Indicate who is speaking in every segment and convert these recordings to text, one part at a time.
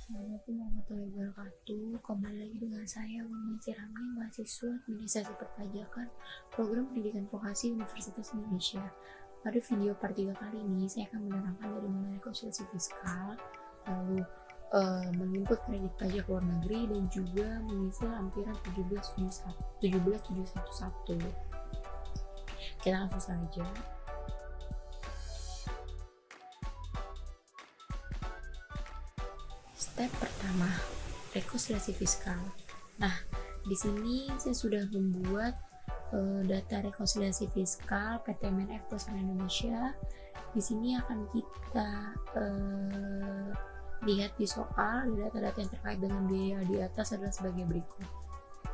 Speaker 1: Assalamualaikum warahmatullahi wabarakatuh. Kembali lagi dengan saya, Muhammad Ramli, mahasiswa Administrasi Perpajakan Program Pendidikan Vokasi Universitas Indonesia. Pada video part 3 kali ini, saya akan menerangkan dari mulai rekonsiliasi fiskal, lalu menginput kredit pajak luar negeri, dan juga mengisi lampiran 17711. Kita langsung saja. Step pertama, rekonsiliasi fiskal. Nah, di sini saya sudah membuat data rekonsiliasi fiskal PT MNF Perusahaan Indonesia. Di sini akan kita lihat di soal data-data yang terkait dengan biaya di atas adalah sebagai berikut.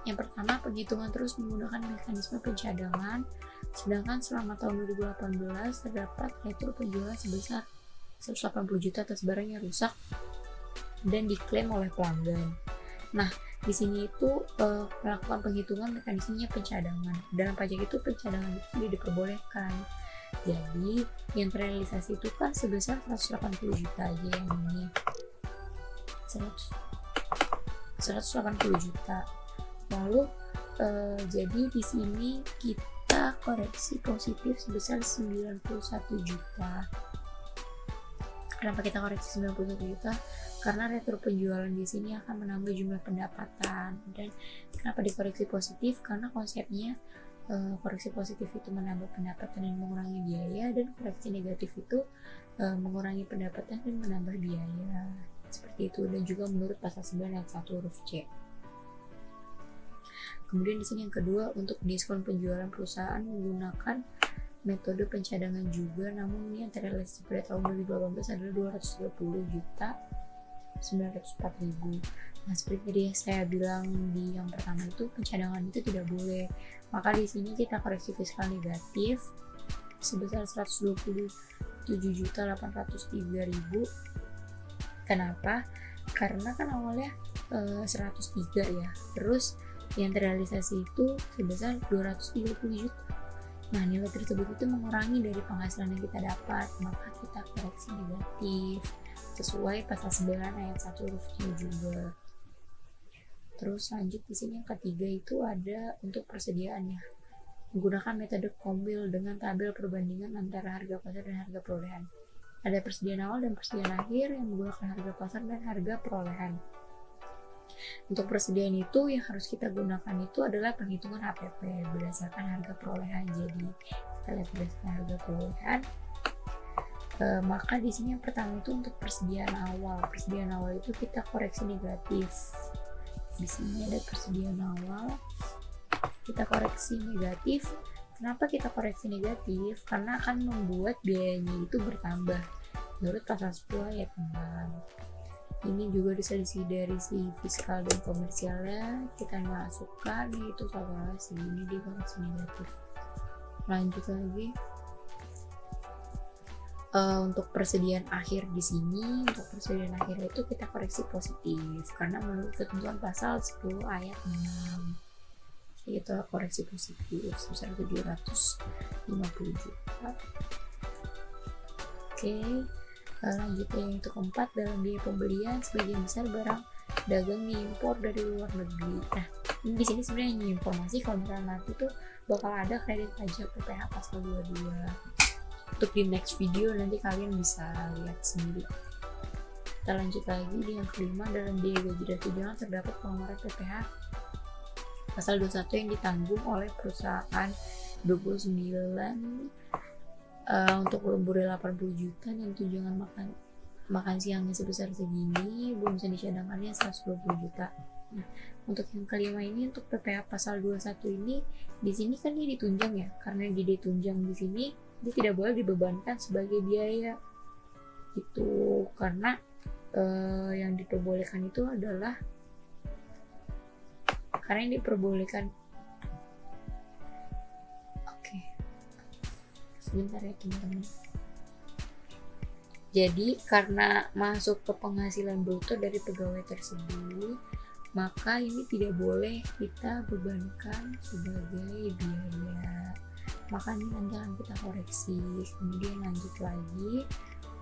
Speaker 1: Yang pertama, penghitungan terus menggunakan mekanisme pencadangan, sedangkan selama tahun 2018 terdapat retro penjualan sebesar 180 juta atas barang yang rusak dan diklaim oleh pelanggan. Nah, di sini itu melakukan penghitungan mekanismenya pencadangan. Dalam pajak itu pencadangan itu tidak diperbolehkan. Jadi, yang terrealisasi itu kan sebesar 180 juta aja yang ini. 180 juta. Lalu jadi di sini kita koreksi positif sebesar 91 juta. Kenapa kita koreksi 91 juta? Karena retro penjualan di sini akan menambah jumlah pendapatan. Dan kenapa dikoreksi positif? Karena konsepnya koreksi positif itu menambah pendapatan dan mengurangi biaya, dan koreksi negatif itu mengurangi pendapatan dan menambah biaya. Seperti itu, dan juga menurut pasal 9 ayat 1 huruf C. Kemudian di sini yang kedua, untuk diskon penjualan perusahaan menggunakan metode pencadangan juga, namun ini yang terrealisasi pada tahun 2018 adalah 230 juta 904.000. Nah, seperti tadi saya bilang di yang pertama itu pencadangan itu tidak boleh. Maka di sini kita koreksi fiskal negatif sebesar 127.803.000. Kenapa? Karena kan awalnya 103 ya. Terus yang terrealisasi itu sebesar 230 juta. Nah, nilai tersebut itu mengurangi dari penghasilan yang kita dapat, maka kita koreksi negatif sesuai pasal 9 ayat 1 huruf C juga. Terus lanjut di sini yang ketiga itu ada untuk persediaannya. Menggunakan metode kombil dengan tabel perbandingan antara harga pasar dan harga perolehan. Ada persediaan awal dan persediaan akhir yang menggunakan harga pasar dan harga perolehan. Untuk persediaan itu yang harus kita gunakan itu adalah penghitungan HPP berdasarkan harga perolehan. Jadi kita lihat berdasarkan harga perolehan. Maka di sini yang pertama itu untuk persediaan awal. Persediaan awal itu kita koreksi negatif. Di sini ada persediaan awal, kita koreksi negatif. Kenapa kita koreksi negatif? Karena akan membuat biayanya itu bertambah menurut pasal 10 ayat 6. Ini juga diselisih dari si fiskal dan komersialnya, kita masukkan yaitu kalkulasi ini di koreksi negatif. Lanjut lagi. Untuk persediaan akhir di sini, untuk persediaan akhir itu kita koreksi positif karena menurut ketentuan pasal 10 ayat 6 kita koreksi positif sebesar 750 juta. Oke, lanjutnya yang untuk keempat, dalam biaya pembelian sebagian besar barang dagang diimpor dari luar negeri. Nah, di sini sebenarnya hanya informasi kalau misalnya nanti tuh bakal ada kredit pajak PPh pasal 22. Untuk di next video nanti kalian bisa lihat sendiri. Kita lanjut lagi di yang kelima, dalam biaya gaji dan tunjangan terdapat pengeluaran PPh pasal 21 yang ditanggung oleh perusahaan 29 untuk lembur 80 juta dan tunjangan makan siangnya sebesar segini, bonus yang dicadangkannya 120 juta. Nah, untuk yang kelima ini untuk PPh pasal 21 ini di sini kan dia ditunjang ya, karena dia ditunjang di sini dia tidak boleh dibebankan sebagai biaya itu, karena yang diperbolehkan itu adalah karena yang diperbolehkan. Oke, sebentar ya teman-teman. Jadi karena masuk ke penghasilan bruto dari pegawai tersebut, maka ini tidak boleh kita bebankan sebagai biaya. Maka ini nanti akan kita koreksi. Kemudian lanjut lagi,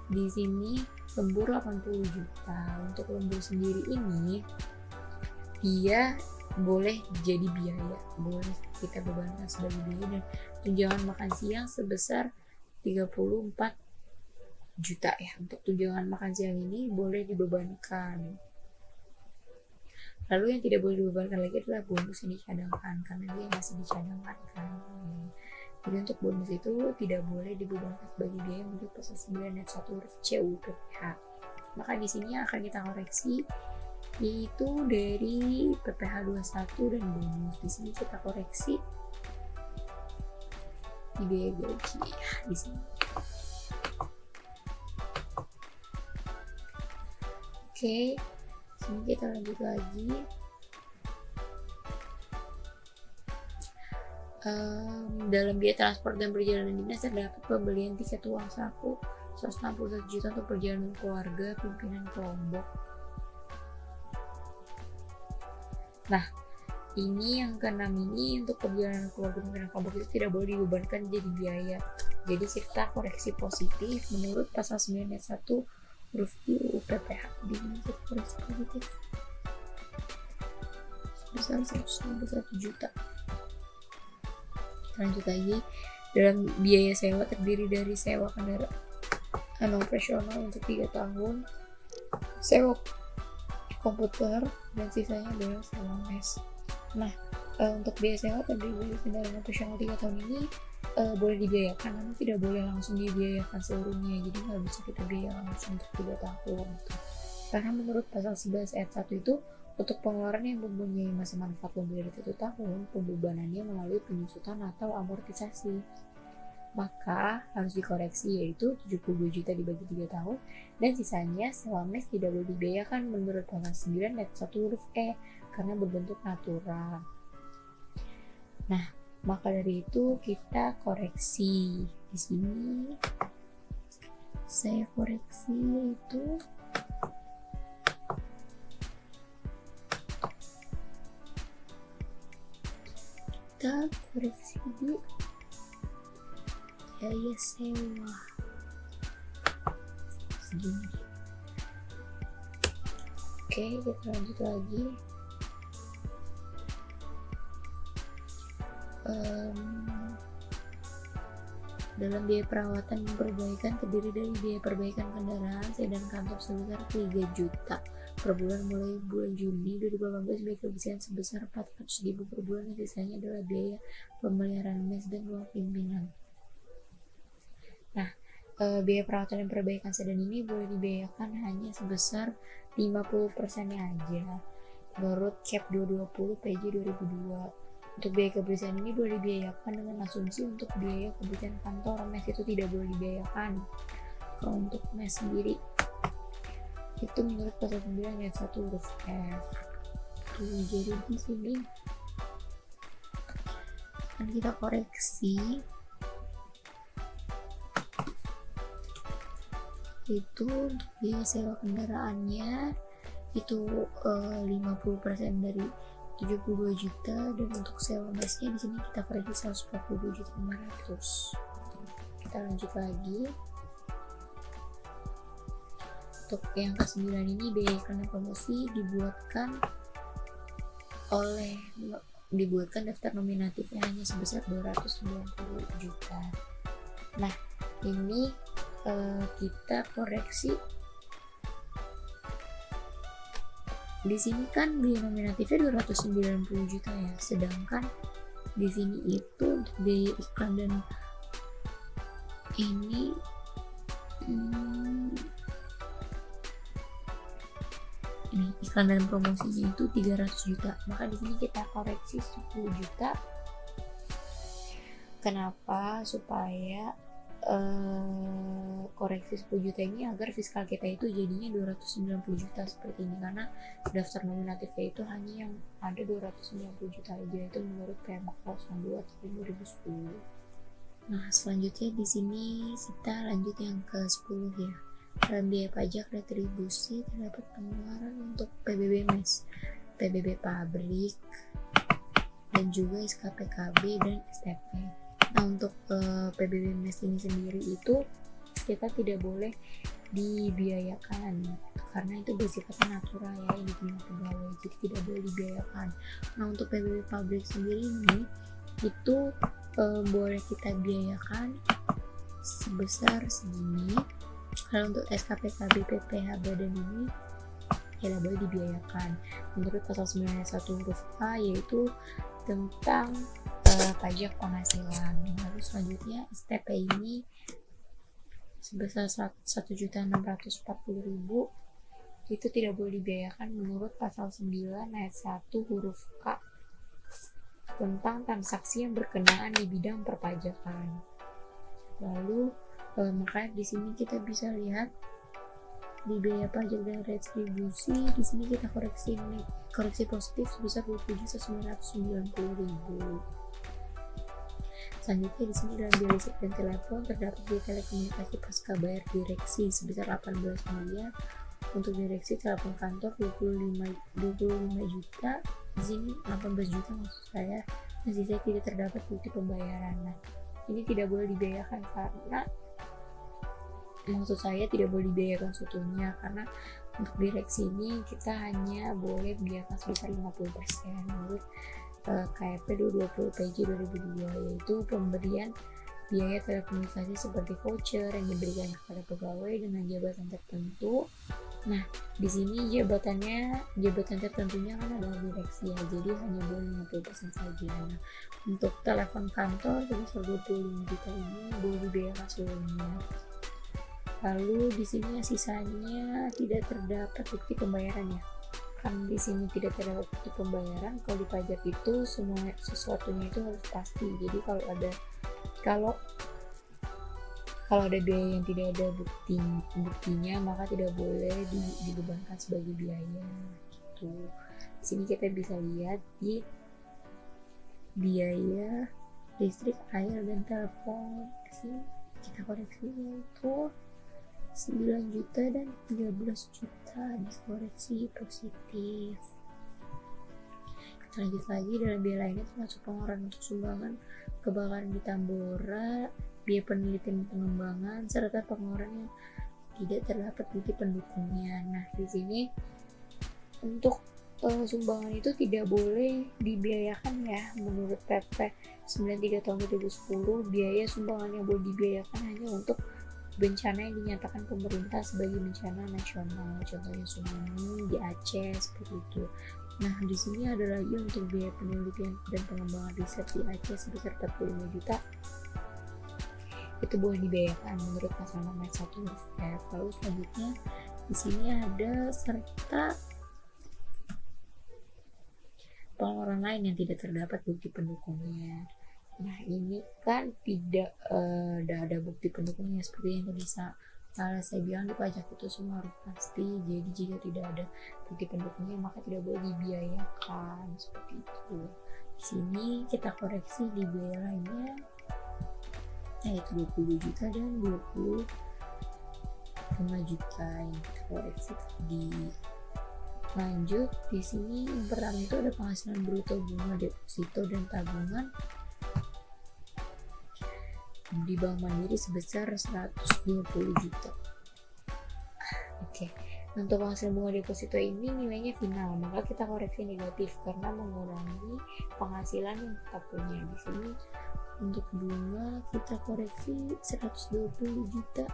Speaker 1: di sini lembur 80 juta. Untuk lembur sendiri ini dia boleh jadi biaya, boleh kita bebankan sebagai biaya, dan tunjangan makan siang sebesar 34 juta ya. Untuk tunjangan makan siang ini boleh dibebankan. Lalu yang tidak boleh dibebankan lagi adalah bonus yang dicadangkan, karena dia masih dicadangkan kan. Jadi untuk bonus itu tidak boleh dibebankan sebagai biaya menurut pasal 9 ayat 1 huruf C UU PPh. Maka di sini akan kita koreksi yaitu dari PPh 21 dan bonus. Di sini kita koreksi di biaya gaji ya, di sini. Oke, sini kita lanjut lagi. Dalam biaya transport dan perjalanan dinas terdapat pembelian tiket uang saku 161 juta untuk perjalanan keluarga pimpinan kelompok. Nah, ini yang ke-6 ini untuk perjalanan keluarga pimpinan kelompok itu tidak boleh dibebankan jadi biaya. Jadi kita koreksi positif menurut pasal 9 ayat 1 huruf I UU PPh. Di sini kita koreksi positif sebesar 161 juta. Lanjut lagi, dalam biaya sewa terdiri dari sewa kendaraan operasional untuk 3 tahun, sewa komputer, dan sisanya adalah sewa mes. Nah, untuk biaya sewa terdiri dari kendaraan operasional 3 tahun ini boleh dibiayakan, namun tidak boleh langsung dibiayakan seluruhnya. Jadi nggak bisa kita biaya langsung untuk 3 tahun gitu. Karena menurut pasal 11 ayat 1 itu, untuk pengeluaran yang mempunyai masa manfaat lebih dari 1 tahun, pembebanannya melalui penyusutan atau amortisasi. Maka harus dikoreksi, yaitu 72 juta dibagi 3 tahun, dan sisanya sewa mes tidak boleh dibiayakan menurut pasal 9 ayat 1 huruf E karena berbentuk natural. Nah, maka dari itu kita koreksi. Di sini saya koreksi itu kita koreksi di biaya sewa segini. Oke, kita lanjut lagi. Dalam biaya perawatan dan perbaikan terdiri dari biaya perbaikan kendaraan sedan kantor sebesar 3 juta per bulan mulai bulan Juni 2018, biaya kebersihan sebesar 400.000 per bulan, dan sisanya adalah biaya pemeliharaan mes dan ruang pimpinan. Nah, biaya perawatan dan perbaikan sedan ini boleh dibiayakan hanya sebesar 50%-nya aja menurut Cap 220 PJ 2002. Untuk biaya kebersihan ini boleh dibiayakan dengan asumsi untuk biaya kebersihan kantor, mes itu tidak boleh dibiayakan. Kalau untuk mes sendiri itu menurut pasal 9 ayat 1 huruf F. Jadi di sini akan kita koreksi itu untuk biaya sewa kendaraannya itu 50% dari 72 juta, dan untuk sewa mesnya di sini kita koreksi 142 juta 500. Kita lanjut lagi. Untuk yang ke-9 ini, biaya iklan dan promosi dibuatkan daftar nominatifnya hanya sebesar 290 juta. Nah, ini kita koreksi. Di sini kan biaya nominatifnya 290 juta ya, sedangkan di sini itu untuk biaya iklan dan ini iklan dan promosinya itu 300 juta. Maka di sini kita koreksi 10 juta. Kenapa? Supaya koreksi 10 juta ini agar fiskal kita itu jadinya 290 juta seperti ini, karena daftar nominatifnya itu hanya yang ada 290 juta aja, itu menurut Pemkab 02 tahun 2010. Nah, selanjutnya di sini kita lanjut yang ke-10 ya. Dalam biaya pajak retribusi terdapat pengeluaran untuk PBB mes, PBB pabrik, dan juga SKPKB dan STP. Nah, untuk PBB mes ini sendiri itu kita tidak boleh dibiayakan karena itu bersifatnya natural ya, ini punya pegawai, jadi tidak boleh dibiayakan. Nah untuk PBB pabrik sendiri ini itu boleh kita biayakan sebesar segini. Kalau untuk SKPKB PPH badan ini tidak boleh dibiayakan menurut pasal 91 huruf A, yaitu tentang pajak penghasilan. Lalu selanjutnya STP ini sebesar 1.640.000 itu tidak boleh dibiayakan menurut pasal 9 ayat 1 huruf K tentang transaksi yang berkenaan di bidang perpajakan. Lalu makanya di sini kita bisa lihat di biaya pajak dan retribusi, di sini kita koreksi positif sebesar 20.990.000. Selanjutnya di sini dalam biaya listrik dan telepon terdapat biaya telekomunikasi pasca bayar direksi sebesar 18 miliar. Untuk direksi telepon kantor 25 juta. Di sini 18 juta maksud saya. Nah, sisanya tidak terdapat bukti pembayaran. Nah, ini tidak boleh dibiayakan karena maksud saya tidak boleh dibiayakan seutuhnya, karena untuk direksi ini kita hanya boleh biayakan sebesar 50% menurut KP 220 PJ 2002, yaitu pemberian biaya telekomunikasi seperti voucher yang diberikan kepada pegawai dengan jabatan tertentu. Nah, di sini jabatan tertentunya kan adalah direksi ya, jadi hanya boleh 50% saja. Nah, untuk telepon kantor sebesar 25 juta ini boleh dibiayakan seluruhnya. Lalu di sini sisanya tidak terdapat bukti pembayaran ya. Kan di sini tidak terdapat bukti pembayaran. Kalau di pajak itu semua sesuatunya itu harus pasti. Jadi kalau ada biaya yang tidak ada buktinya, maka tidak boleh dibebankan sebagai biaya gitu. Di sini kita bisa lihat di biaya listrik, air, dan telepon. Di sini kita koreksi yaitu 9 juta dan 13 juta dikoreksi positif. Kita lanjut lagi, dalam biaya lainnya termasuk pengeluaran untuk sumbangan kebakaran di Tambora, biaya penelitian pengembangan, serta pengeluaran yang tidak terdapat bukti pendukungnya. Nah, di sini untuk sumbangan itu tidak boleh dibiayakan ya. Menurut PP 93 tahun 2010, biaya sumbangan yang boleh dibiayakan hanya untuk bencana yang dinyatakan pemerintah sebagai bencana nasional, contohnya tsunami di Aceh seperti itu. Nah, di sini ada lagi untuk biaya penelitian dan pengembangan riset di Aceh sebesar 45 juta. Itu boleh dibiayakan menurut pasal 1 huruf F. Lalu selanjutnya di sini ada serta pengeluaran lain yang tidak terdapat bukti pendukungnya. Nah, ini kan tidak ada bukti pendukungnya seperti yang tadi saya bilang, di pajak itu semua harus pasti. Jadi jika tidak ada bukti pendukungnya maka tidak boleh dibiayakan seperti itu. Di sini kita koreksi di biaya lainnya yaitu 20 juta dan 25 juta yang kita koreksi tadi. Lanjut, di sini yang pertama itu ada penghasilan bruto, bunga deposito dan tabungan di Bank Mandiri sebesar 120 juta. Oke. Untuk penghasilan bunga deposito ini nilainya final, maka kita koreksi negatif karena mengurangi penghasilan yang kita punya. Di sini untuk bunga kita koreksi 120 juta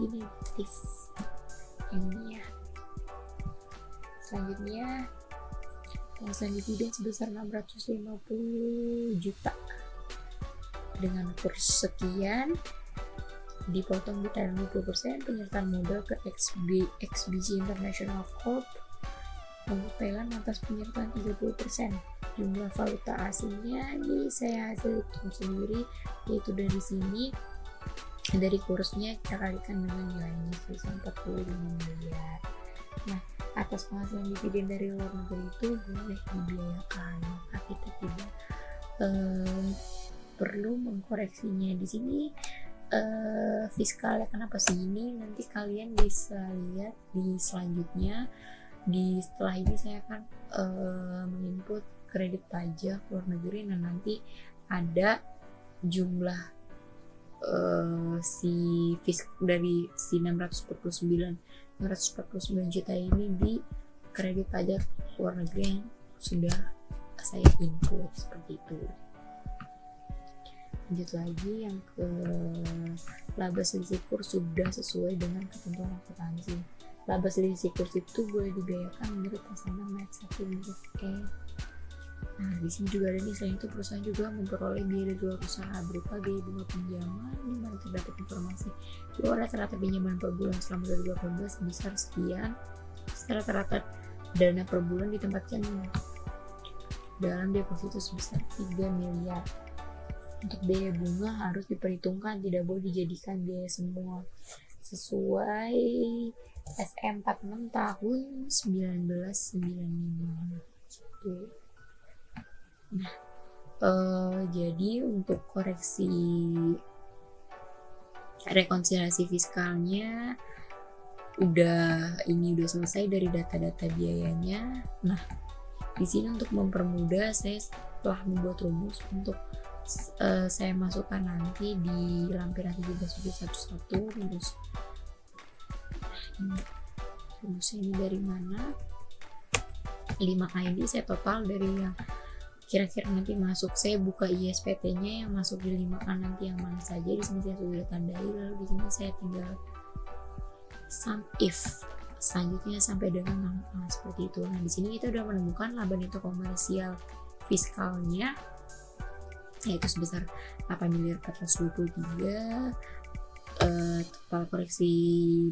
Speaker 1: ini negatif. Ini ya. Selanjutnya penghasilan dividen sebesar 650 juta. Dengan kurs sekian dipotong di Thailand 20%, penyertaan modal ke XBC International Corp untuk Thailand atas penyertaan 30%. Jumlah valuta asingnya ini saya hasil hitung sendiri, yaitu dari sini dari kursnya kita kalikan dengan nilainya sebesar 45 miliar. Nah, atas penghasilan dividen dari luar negeri itu boleh dibiayakan, maka kita tidak perlu mengkoreksinya. Di sini fiskalnya kenapa sih ini, nanti kalian bisa lihat di selanjutnya. Setelah ini saya akan menginput kredit pajak luar negeri, dan nanti ada jumlah si dari si 649 juta ini di kredit pajak luar negeri yang sudah saya input seperti itu. Lanjut lagi yang ke laba selisih kurs sudah sesuai dengan ketentuan akuntansi. Laba selisih kurs itu boleh dibiayakan menurut pasal 6 ayat 1 huruf E. Nah, di sini juga ada nih, selain itu perusahaan juga memperoleh biaya dari luar usaha berupa biaya bunga pinjaman di mana terdapat informasi bahwa rata-rata pinjaman per bulan selama 2018 sebesar sekian. Rata-rata dana per bulan ditempatkan dalam deposito sebesar 3 miliar. Untuk biaya bunga harus diperhitungkan, tidak boleh dijadikan biaya semua, sesuai SM46 tahun 1995. Nah, jadi untuk koreksi rekonsiliasi fiskalnya udah selesai dari data-data biayanya. Nah, di sini untuk mempermudah saya telah membuat rumus untuk saya masukkan nanti di lampiran 13.11 rumusnya ini dari mana. 5A ini saya total dari yang kira-kira nanti masuk, saya buka ISPT-nya yang masuk di 5A nanti yang mana saja. Di sini saya sudah tandai, lalu di sini saya tinggal sum if selanjutnya sampai dengan 6A seperti itu. Nah, di sini kita udah menemukan laba neto komersial fiskalnya yaitu sebesar 8.423, total koreksi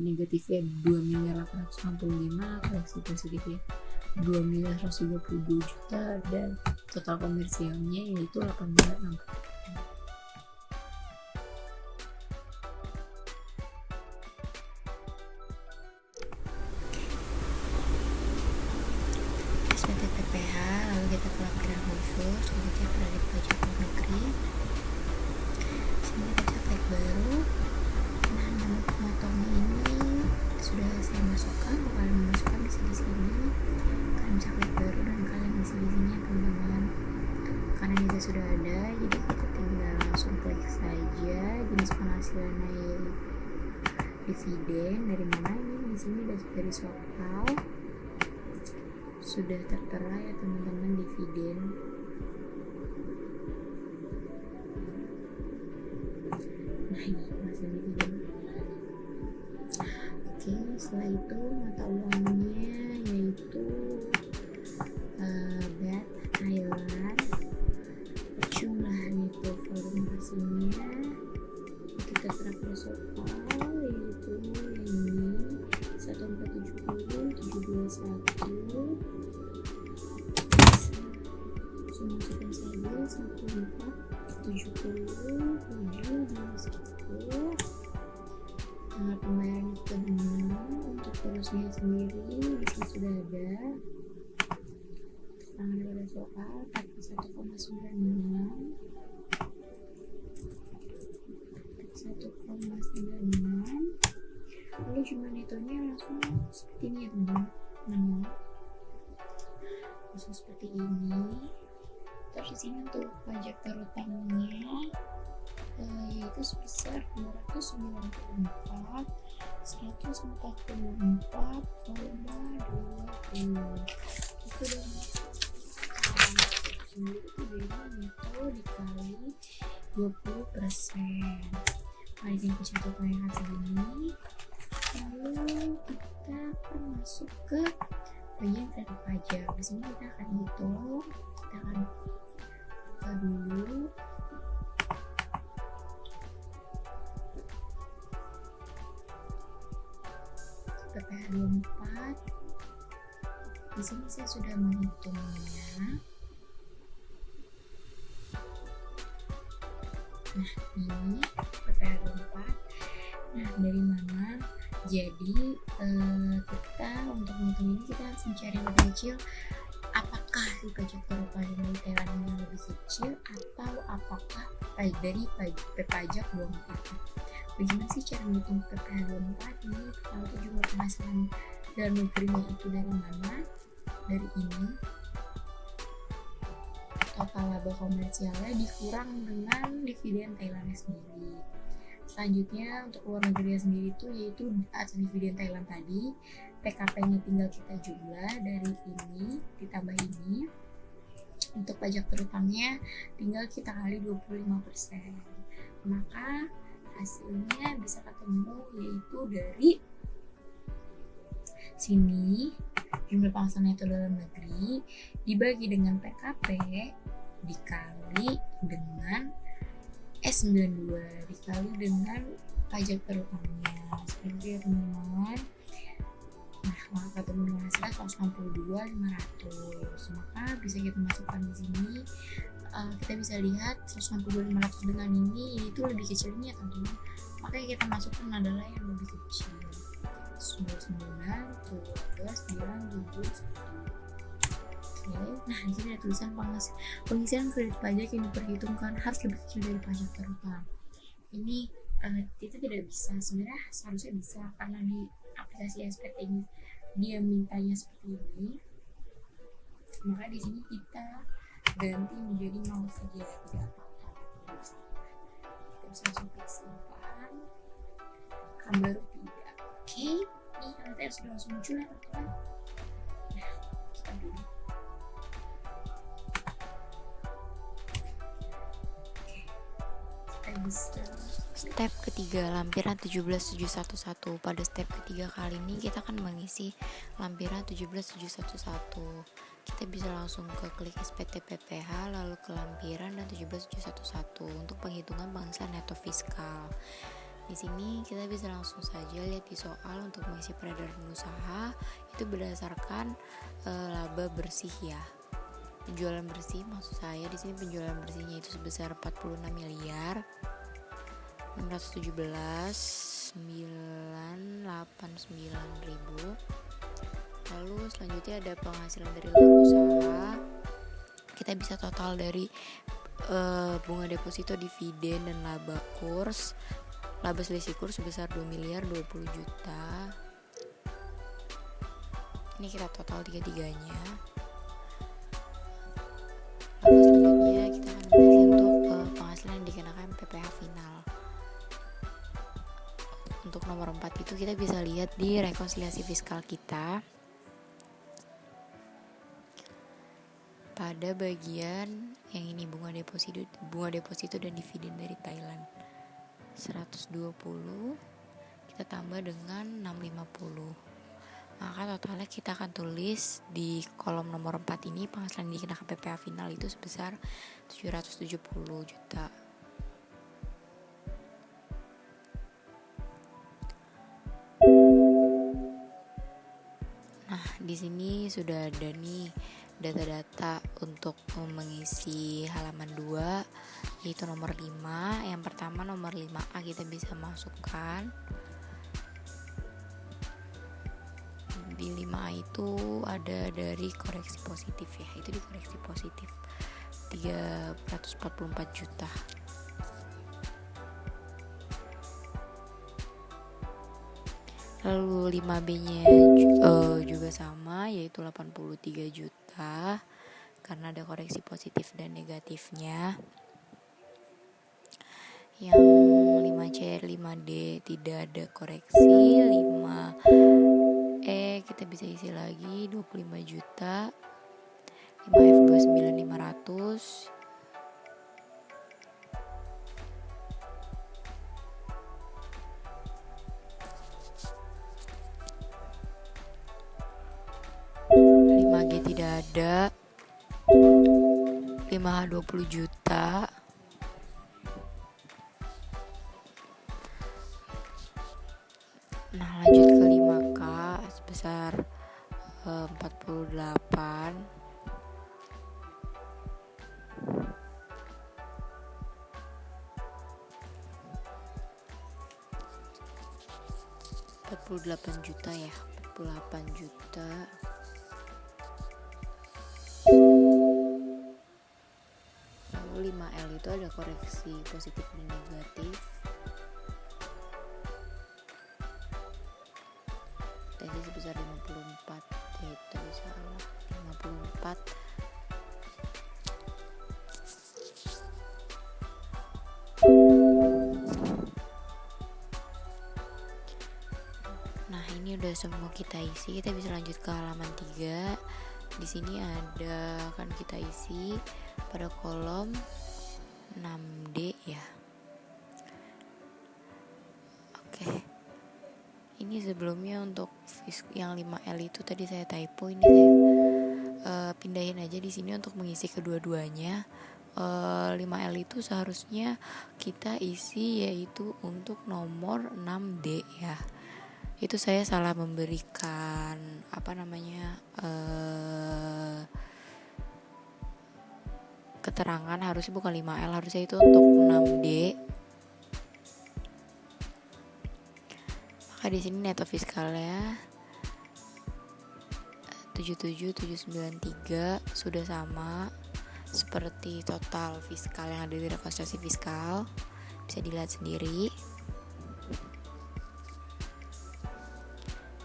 Speaker 1: negatifnya 2.865, koreksi positifnya 2.132 juta, dan total komersialnya yaitu 8.060. SPT PPH, lalu kita ke laporan khusus, selanjutnya kredit pajak luar negeri. Sini kita catat baru. Nah, nama pemotongan ini sudah saya masukkan, kalian memasukkan di sini. Kalian catat baru dan kalian isi di sini teman-teman. Karena ini sudah ada, jadi kita tinggal langsung klik saja. Jenis penghasilannya dividen dari mana ini? Di sini dari Sokal. Sudah tertera ya teman-teman dividen. Nah, ini hasil dividen. Oke, setelah itu mata uangnya yaitu BAT Thailand. Jumlah neto foreign hasilnya kita terap Sokal yaitu yang ini 1470 721. Masukkan saja 1470 tanggal pembayaran itu benar. Untuk kursusnya sendiri di sini sudah ada tanggal pada soal 41,96 lalu jumlah netonya langsung seperti ini ya teman-teman, langsung seperti ini. Terus di sini untuk pajak terutangnya yaitu sebesar 294 144,20 itu dan sendiri itu dari neto dikali 20%. Mari kita catat hasil ini, lalu kita akan masuk ke bagian kredit pajak. Di sini kita akan hitung, kita akan buka dulu PPh 24. Di sini saya sudah menghitungnya. Nah, ini PPh 24. Nah, dari mana? Jadi kita untuk menghitung ini kita harus mencari yang lebih kecil. Apakah si pajak terutama dari Thailand yang lebih kecil atau apakah dari pajak buang itu? Bagaimana sih cara menghitung PPh 24 ini? Kalau jumlah penghasilan dalam negerinya itu dari mana? Dari ini. Total laba komersialnya dikurang dengan dividen Thailand sendiri. Selanjutnya untuk luar negeri sendiri itu yaitu atas dividen Thailand tadi, PKP-nya tinggal kita jumlah dari ini ditambah ini. Untuk pajak terutangnya tinggal kita kali 25%. Maka hasilnya bisa ketemu yaitu dari sini jumlah penghasilan neto dalam negeri dibagi dengan PKP dikali dengan S92 dikali dengan pajak terutangnya seperti teman-teman. Nah, maka ketemu dengan hasilnya 162.500. Maka bisa kita masukkan di sini. Kita bisa lihat 162.500 dengan ini itu lebih kecilnya teman-teman. Makanya kita masukkan adalah yang lebih kecil. 99,12,9,7. Oke, nah di sini ada tulisan pengisian kredit pajak yang diperhitungkan harus lebih kecil dari pajak terutang. Ini kita tidak bisa, sebenarnya seharusnya bisa karena di aplikasi SPT ini dia mintanya seperti ini. Maka di sini kita ganti menjadi 0 saja, tidak apa-apa. Kita bisa langsung klik simpan, kan baru tidak. Oke, ini nanti sudah langsung muncul ya teman-teman. Nah, kita dulu.
Speaker 2: Step ketiga, lampiran 17711. Pada step ketiga kali ini kita akan mengisi lampiran 17711. Kita bisa langsung ke klik SPT PPH, lalu ke lampiran dan 17711 untuk penghitungan penghasilan neto fiskal. Di sini kita bisa langsung saja lihat di soal untuk mengisi peredaran usaha itu berdasarkan laba bersih ya. Penjualan bersih maksud saya di sini penjualan bersihnya itu sebesar 46 miliar 617.989.000. Lalu selanjutnya ada penghasilan dari luar usaha. Kita bisa total dari bunga deposito, dividen dan laba kurs. Laba selisih kurs sebesar 2 miliar 20 juta. Ini kita total tiga-tiganya. Lalu selanjutnya kita akan mengisi untuk penghasilan yang dikenakan PPh final. Untuk nomor 4 itu kita bisa lihat di rekonsiliasi fiskal kita pada bagian yang ini bunga deposito dan dividen dari Thailand 120 kita tambah dengan 650. Maka totalnya kita akan tulis di kolom nomor 4 ini penghasilan yang dikenakan PPh final itu sebesar 770 juta. Nah, di sini sudah ada nih data-data untuk mengisi halaman 2 yaitu nomor 5. Yang pertama nomor 5A kita bisa masukkan. Di 5A itu ada dari koreksi positif ya, itu dikoreksi positif 344 juta. Lalu 5B-nya juga sama yaitu 83 juta karena ada koreksi positif dan negatifnya. Yang 5C, 5D tidak ada koreksi. 5E kita bisa isi lagi 25 juta. 5F 29.500. G tidak ada. 5H 20 juta. Nah, lanjut ke 5K sebesar 48. Juta ya, 48 juta. Lalu 5L itu ada koreksi positif dan negatif. Tadi sebesar 54, itu salah 54. Nah, ini udah semua kita isi. Kita bisa lanjut ke halaman 3. Di sini ada kan kita isi pada kolom 6D ya. Oke. Ini sebelumnya untuk yang 5L itu tadi saya typo, ini saya pindahin aja di sini untuk mengisi kedua-duanya. 5L itu seharusnya kita isi yaitu untuk nomor 6D ya. Itu saya salah memberikan keterangan, harusnya bukan 5L, harusnya itu untuk 6D. Maka di sini neto fiskalnya 77.793 sudah sama seperti total fiskal yang ada di rekonstruksi fiskal. Bisa dilihat sendiri.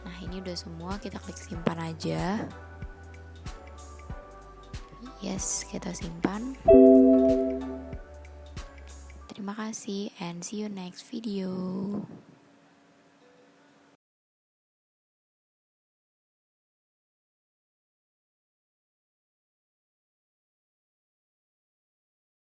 Speaker 2: Nah, ini udah semua, kita klik simpan aja. Yes, kita simpan. Terima kasih and see you next video.